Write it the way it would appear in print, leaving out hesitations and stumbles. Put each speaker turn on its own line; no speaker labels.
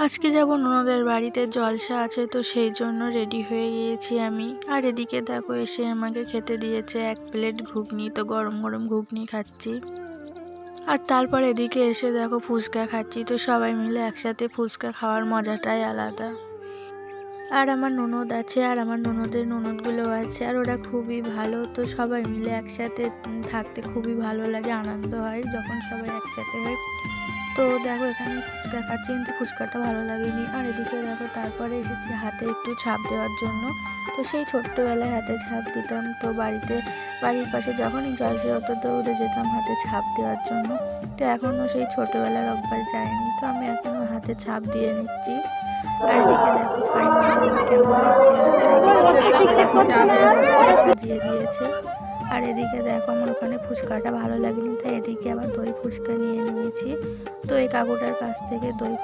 আজকে যাব ননদের বাড়িতে, জলসা আছে, তো সেই জন্য রেডি হয়ে গিয়েছি আমি। আর এদিকে দেখো এসে আমাকে খেতে দিয়েছে 1 প্লেট ঘুগনি, তো গরম গরম ঘুগনি খাচ্ছি। আর তারপর এদিকে এসে দেখো ফুচকা খাচ্ছি, তো সবাই মিলে একসাথে ফুচকা খাওয়ার মজাটাই আলাদা। আর আমার ননদ আছে, আর আমার ননদগুলো আছে, আর ওরা খুবই ভালো। তো সবাই মিলে একসাথে থাকতে খুবই ভালো লাগে, আনন্দ হয় যখন সবাই একসাথে হয়। তো দেখো এখানে ফুচকা খাচ্ছি, কিন্তু ফুচকাটা ভালো লাগেনি। আর এদিকে দেখো তারপরে এসেছি হাতে একটু ছাপ দেওয়ার জন্য। তো সেই ছোট্টবেলায় হাতে ছাপ দিতাম, তো বাড়ির পাশে যখনই জলসা হতো দৌড়ে যেতাম হাতে ছাপ দেওয়ার জন্য। তো এখনও সেই ছোটবেলার অভ্যাস যায়নি, তো আমি এখনও হাতে ছাপ দিয়ে নিচ্ছি। আর এদিকে দেখো ফাইনালি আমার কেমন লাগছে হাতটাকে সাজিয়ে দিয়েছে। আর এদিকে দেখো আমার ওখানে ফুচকাটা ভালো লাগেনি, তাই এদিকে আবার দই ফুচকা নিয়ে নিয়েছি। তো এই কাকুটার কাছ থেকে দই